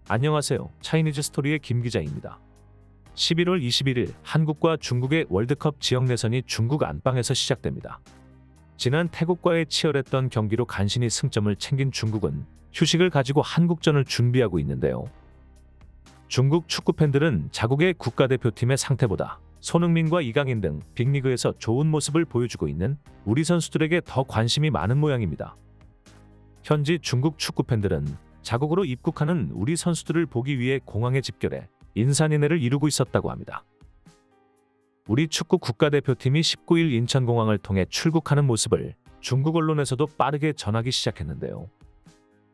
안녕하세요. 차이니즈 스토리의 김 기자입니다. 11월 21일 한국과 중국의 월드컵 지역 내선이 중국 안방에서 시작됩니다. 지난 태국과의 치열했던 경기로 간신히 승점을 챙긴 중국은 휴식을 가지고 한국전을 준비하고 있는데요. 중국 축구팬들은 자국의 국가대표팀의 상태보다 손흥민과 이강인 등 빅리그에서 좋은 모습을 보여주고 있는 우리 선수들에게 더 관심이 많은 모양입니다. 현지 중국 축구팬들은 자국으로 입국하는 우리 선수들을 보기 위해 공항에 집결해 인산인해를 이루고 있었다고 합니다. 우리 축구 국가대표팀이 19일 인천공항을 통해 출국하는 모습을 중국 언론에서도 빠르게 전하기 시작했는데요.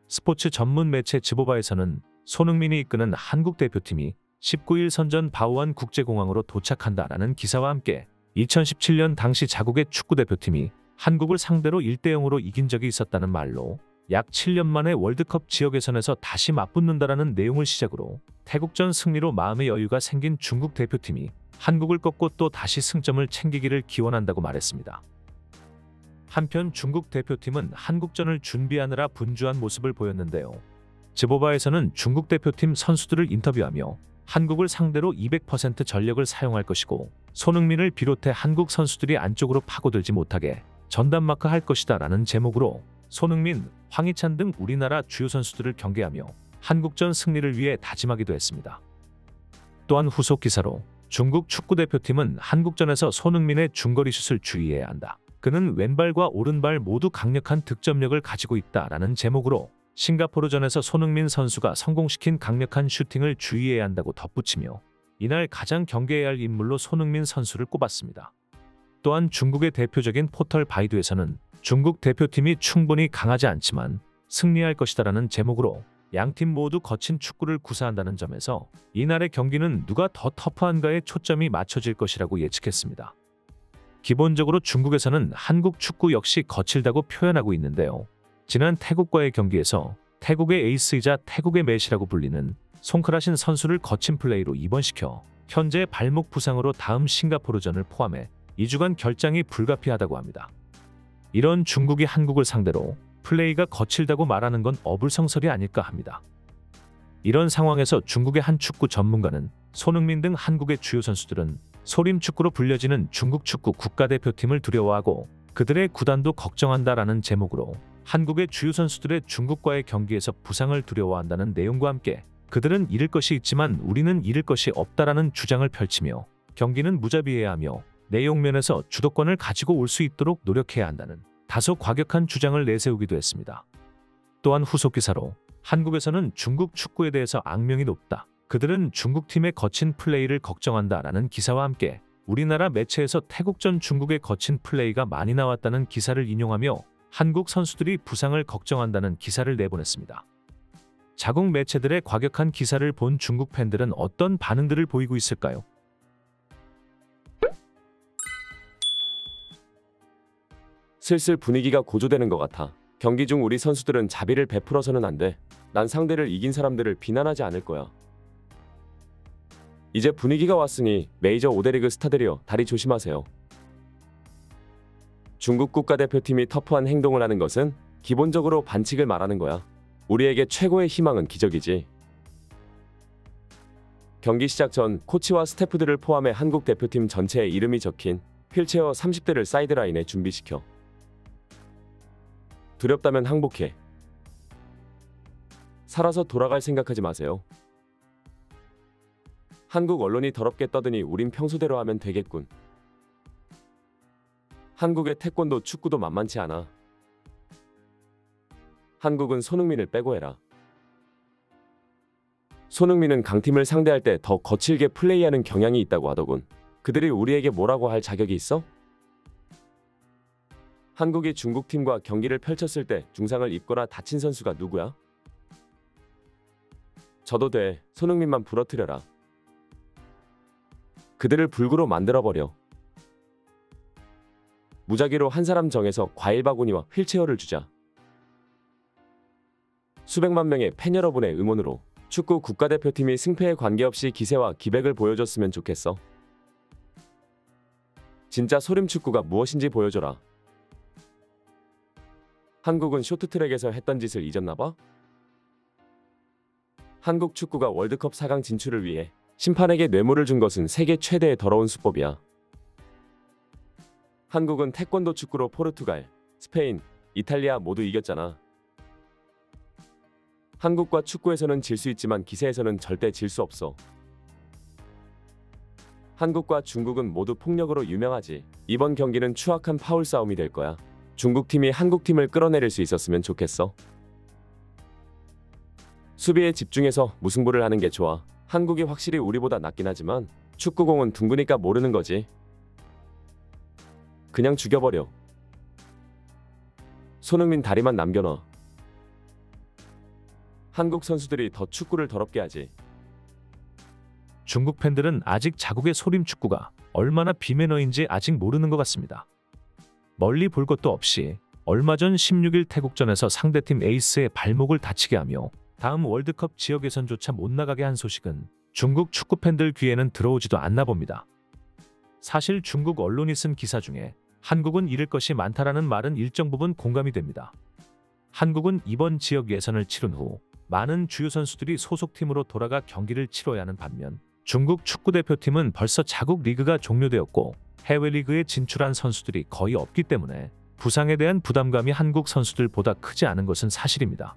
스포츠 전문 매체 즈보바에서는 손흥민이 이끄는 한국 대표팀이 19일 선전 바오안 국제공항으로 도착한다라는 기사와 함께 2017년 당시 자국의 축구대표팀이 한국을 상대로 1대0으로 이긴 적이 있었다는 말로 약 7년 만에 월드컵 지역 예선에서 다시 맞붙는다라는 내용을 시작으로 태국전 승리로 마음의 여유가 생긴 중국 대표팀이 한국을 꺾고 또 다시 승점을 챙기기를 기원한다고 말했습니다. 한편 중국 대표팀은 한국전을 준비하느라 분주한 모습을 보였는데요. 즈보바에서는 중국 대표팀 선수들을 인터뷰하며 한국을 상대로 200% 전력을 사용할 것이고 손흥민을 비롯해 한국 선수들이 안쪽으로 파고들지 못하게 전담마크 할 것이다 라는 제목으로 손흥민, 황희찬 등 우리나라 주요 선수들을 경계하며 한국전 승리를 위해 다짐하기도 했습니다. 또한 후속 기사로 중국 축구대표팀은 한국전에서 손흥민의 중거리 슛을 주의해야 한다. 그는 왼발과 오른발 모두 강력한 득점력을 가지고 있다라는 제목으로 싱가포르전에서 손흥민 선수가 성공시킨 강력한 슈팅을 주의해야 한다고 덧붙이며 이날 가장 경계해야 할 인물로 손흥민 선수를 꼽았습니다. 또한 중국의 대표적인 포털 바이두에서는 중국 대표팀이 충분히 강하지 않지만 승리할 것이다라는 제목으로 양팀 모두 거친 축구를 구사한다는 점에서 이날의 경기는 누가 더 터프한가에 초점이 맞춰질 것이라고 예측했습니다. 기본적으로 중국에서는 한국 축구 역시 거칠다고 표현하고 있는데요. 지난 태국과의 경기에서 태국의 에이스이자 태국의 메시라고 불리는 송크라신 선수를 거친 플레이로 입원시켜 현재 발목 부상으로 다음 싱가포르전을 포함해 2주간 결장이 불가피하다고 합니다. 이런 중국이 한국을 상대로 플레이가 거칠다고 말하는 건 어불성설이 아닐까 합니다. 이런 상황에서 중국의 한 축구 전문가는 손흥민 등 한국의 주요 선수들은 소림축구로 불려지는 중국 축구 국가대표팀을 두려워하고 그들의 구단도 걱정한다라는 제목으로 한국의 주요 선수들의 중국과의 경기에서 부상을 두려워한다는 내용과 함께 그들은 잃을 것이 있지만 우리는 잃을 것이 없다라는 주장을 펼치며 경기는 무자비해야 하며 내용면에서 주도권을 가지고 올 수 있도록 노력해야 한다는 다소 과격한 주장을 내세우기도 했습니다. 또한 후속 기사로 한국에서는 중국 축구에 대해서 악명이 높다. 그들은 중국팀의 거친 플레이를 걱정한다라는 기사와 함께 우리나라 매체에서 태국전 중국의 거친 플레이가 많이 나왔다는 기사를 인용하며 한국 선수들이 부상을 걱정한다는 기사를 내보냈습니다. 자국 매체들의 과격한 기사를 본 중국 팬들은 어떤 반응들을 보이고 있을까요? 슬슬 분위기가 고조되는 것 같아. 경기 중 우리 선수들은 자비를 베풀어서는 안 돼. 난 상대를 이긴 사람들을 비난하지 않을 거야. 이제 분위기가 왔으니 메이저 5대 리그 스타들이여 다리 조심하세요. 중국 국가대표팀이 터프한 행동을 하는 것은 기본적으로 반칙을 말하는 거야. 우리에게 최고의 희망은 기적이지. 경기 시작 전 코치와 스태프들을 포함해 한국 대표팀 전체의 이름이 적힌 휠체어 30대를 사이드라인에 준비시켜. 두렵다면 항복해. 살아서 돌아갈 생각하지 마세요. 한국 언론이 더럽게 떠드니 우린 평소대로 하면 되겠군. 한국의 태권도 축구도 만만치 않아. 한국은 손흥민을 빼고 해라. 손흥민은 강팀을 상대할 때 더 거칠게 플레이하는 경향이 있다고 하더군. 그들이 우리에게 뭐라고 할 자격이 있어? 한국이 중국팀과 경기를 펼쳤을 때 중상을 입거나 다친 선수가 누구야? 져도 돼. 손흥민만 부러뜨려라. 그들을 불구로 만들어버려. 무작위로 한 사람 정해서 과일 바구니와 휠체어를 주자. 수백만 명의 팬 여러분의 응원으로 축구 국가대표팀이 승패에 관계없이 기세와 기백을 보여줬으면 좋겠어. 진짜 소림축구가 무엇인지 보여줘라. 한국은 쇼트트랙에서 했던 짓을 잊었나봐? 한국 축구가 월드컵 4강 진출을 위해 심판에게 뇌물을 준 것은 세계 최대의 더러운 수법이야. 한국은 태권도 축구로 포르투갈, 스페인, 이탈리아 모두 이겼잖아. 한국과 축구에서는 질 수 있지만 기세에서는 절대 질 수 없어. 한국과 중국은 모두 폭력으로 유명하지. 이번 경기는 추악한 파울 싸움이 될 거야. 중국 팀이 한국 팀을 끌어내릴 수 있었으면 좋겠어. 수비에 집중해서 무승부를 하는 게 좋아. 한국이 확실히 우리보다 낫긴 하지만 축구공은 둥그니까 모르는 거지. 그냥 죽여버려. 손흥민 다리만 남겨놔. 한국 선수들이 더 축구를 더럽게 하지. 중국 팬들은 아직 자국의 소림 축구가 얼마나 비매너인지 아직 모르는 것 같습니다. 멀리 볼 것도 없이 얼마 전 16일 태국전에서 상대팀 에이스의 발목을 다치게 하며 다음 월드컵 지역 예선조차 못 나가게 한 소식은 중국 축구 팬들 귀에는 들어오지도 않나 봅니다. 사실 중국 언론이 쓴 기사 중에 한국은 잃을 것이 많다라는 말은 일정 부분 공감이 됩니다. 한국은 이번 지역 예선을 치른 후 많은 주요 선수들이 소속팀으로 돌아가 경기를 치러야 하는 반면 중국 축구대표팀은 벌써 자국 리그가 종료되었고 해외 리그에 진출한 선수들이 거의 없기 때문에 부상에 대한 부담감이 한국 선수들보다 크지 않은 것은 사실입니다.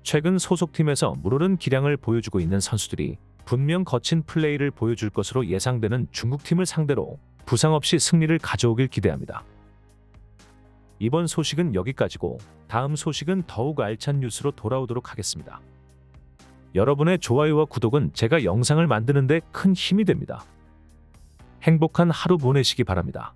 최근 소속팀에서 물오른 기량을 보여주고 있는 선수들이 분명 거친 플레이를 보여줄 것으로 예상되는 중국팀을 상대로 부상 없이 승리를 가져오길 기대합니다. 이번 소식은 여기까지고 다음 소식은 더욱 알찬 뉴스로 돌아오도록 하겠습니다. 여러분의 좋아요와 구독은 제가 영상을 만드는 데 큰 힘이 됩니다. 행복한 하루 보내시기 바랍니다.